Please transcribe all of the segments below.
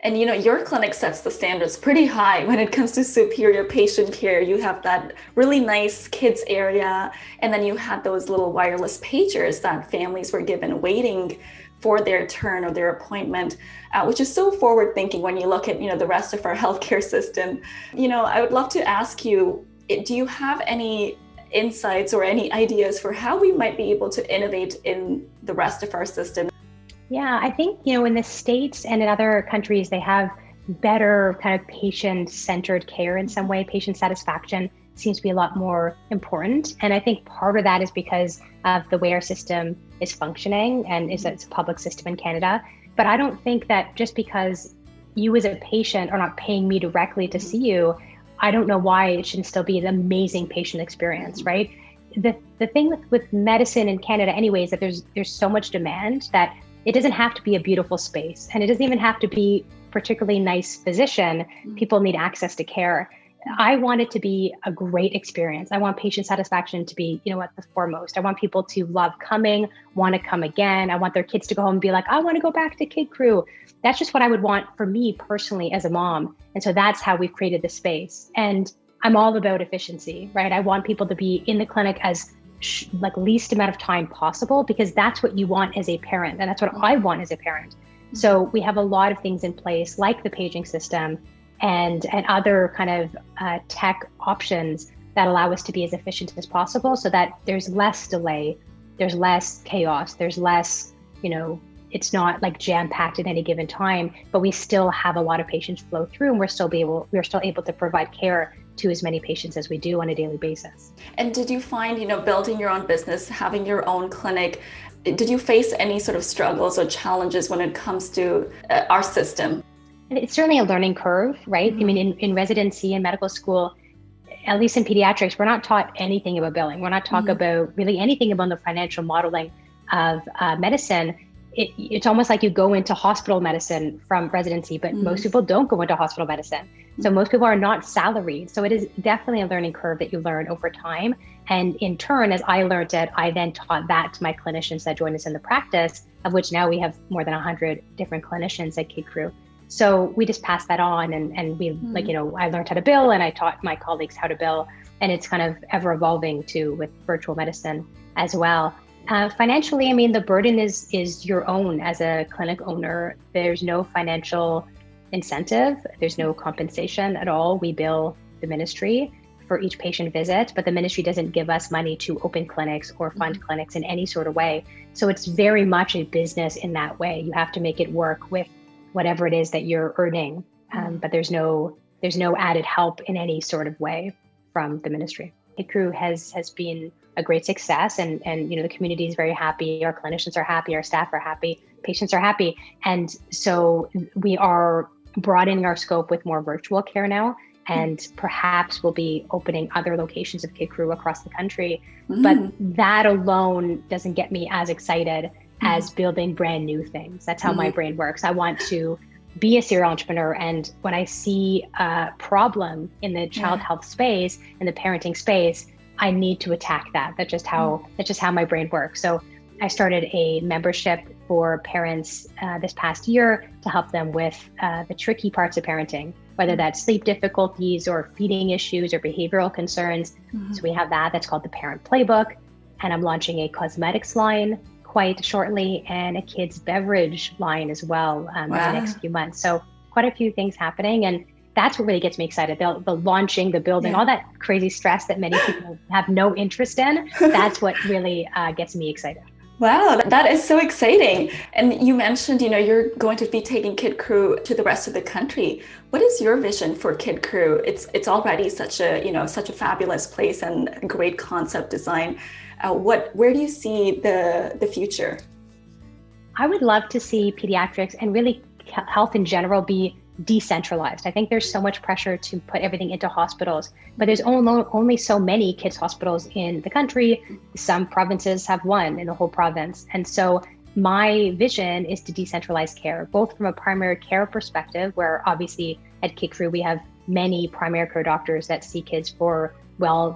And your clinic sets the standards pretty high when it comes to superior patient care. You have that really nice kids area, and then you had those little wireless pagers that families were given waiting for their turn or their appointment, which is so forward thinking when you look at the rest of our healthcare system. I would love to ask you, do you have any insights or any ideas for how we might be able to innovate in the rest of our system? Yeah, I think, in the States and in other countries, they have better kind of patient-centered care in some way. Patient satisfaction seems to be a lot more important. And I think part of that is because of the way our system is functioning and it's a public system in Canada. But I don't think that just because you as a patient are not paying me directly to see you, I don't know why it shouldn't still be an amazing patient experience, right? The thing with medicine in Canada anyway is that there's so much demand that it doesn't have to be a beautiful space, and it doesn't even have to be particularly nice physician. People need access to care. I want it to be a great experience. I want patient satisfaction to be, at the foremost. I want people to love coming, want to come again. I want their kids to go home and be like, I want to go back to Kidcrew. That's just what I would want for me personally as a mom. And so that's how we've created the space. And I'm all about efficiency, right? I want people to be in the clinic as least amount of time possible, because that's what you want as a parent. And that's what I want as a parent. So we have a lot of things in place like the paging system and other kind of tech options that allow us to be as efficient as possible so that there's less delay, there's less chaos, there's less, it's not like jam-packed at any given time, but we still have a lot of patients flow through, and we're still able to provide care to as many patients as we do on a daily basis. And did you find, building your own business, having your own clinic, did you face any sort of struggles or challenges when it comes to our system? And it's certainly a learning curve, right? I mean, in residency and medical school, at least in pediatrics, we're not taught anything about billing. We're not taught about really anything about the financial modeling of medicine. It's almost like you go into hospital medicine from residency, but most people don't go into hospital medicine. So most people are not salaried. So it is definitely a learning curve that you learn over time. And in turn, as I learned it, I then taught that to my clinicians that joined us in the practice, of which now we have more than 100 different clinicians at Kidcrew. So we just passed that on, and we I learned how to bill, and I taught my colleagues how to bill. And it's kind of ever evolving too with virtual medicine as well. Financially, I mean, the burden is your own as a clinic owner. There's no financial incentive. There's no compensation at all. We bill the ministry for each patient visit, but the ministry doesn't give us money to open clinics or fund clinics in any sort of way. So it's very much a business in that way. You have to make it work with whatever it is that you're earning, but there's no added help in any sort of way from the ministry. Kidcrew has been a great success, and the community is very happy. Our clinicians are happy, our staff are happy, patients are happy. And so we are broadening our scope with more virtual care now, and perhaps we'll be opening other locations of Kidcrew across the country. But that alone doesn't get me as excited as building brand new things. That's how my brain works. I want to be a serial entrepreneur, and when I see a problem in the child health space, in the parenting space, I need to attack that. That's just how my brain works. So I started a membership for parents this past year to help them with the tricky parts of parenting, whether that's sleep difficulties or feeding issues or behavioral concerns. So we have that's called the Parent Playbook. And I'm launching a cosmetics line quite shortly, and a kids beverage line as well in the next few months. So quite a few things happening, and that's what really gets me excited. The launching, the building, all that crazy stress that many people have no interest in, that's what really gets me excited. Wow, that is so exciting. And you mentioned, you're going to be taking Kidcrew to the rest of the country. What is your vision for Kidcrew? It's already such a fabulous place and great concept design. Where do you see the future? I would love to see pediatrics and really health in general be decentralized. I think there's so much pressure to put everything into hospitals, but there's only so many kids hospitals in the country. Some provinces have one in the whole province. And so my vision is to decentralize care, both from a primary care perspective, where obviously at Kidcrew, we have many primary care doctors that see kids for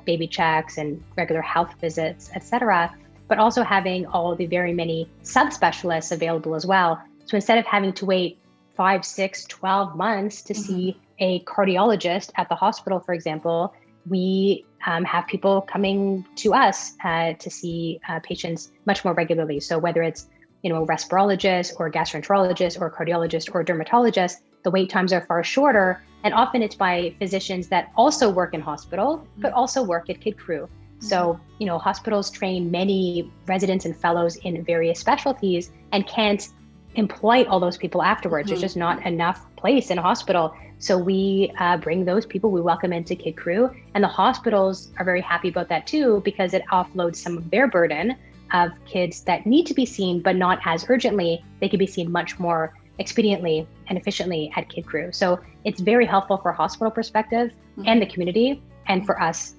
baby checks and regular health visits, et cetera, but also having all the very many subspecialists available as well. So instead of having to wait 5, 6, 12 months to see a cardiologist at the hospital, for example, we have people coming to us to see patients much more regularly. So whether it's a respirologist or gastroenterologist or cardiologist or dermatologist, the wait times are far shorter. And often it's by physicians that also work in hospital, but also work at Kidcrew. So, hospitals train many residents and fellows in various specialties and can't employ all those people afterwards. There's just not enough place in a hospital. So we bring those people, we welcome into Kidcrew, and the hospitals are very happy about that too, because it offloads some of their burden of kids that need to be seen, but not as urgently. They can be seen much more expediently and efficiently at Kidcrew. So it's very helpful for a hospital perspective and the community, and for us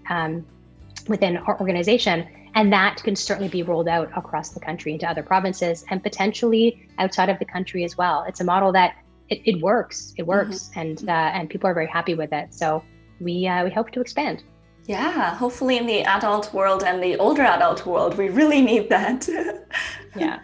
within our organization. And that can certainly be rolled out across the country into other provinces and potentially outside of the country as well. It's a model that it works. It works, and people are very happy with it. So we hope to expand. Yeah, hopefully in the adult world and the older adult world, we really need that. Yeah.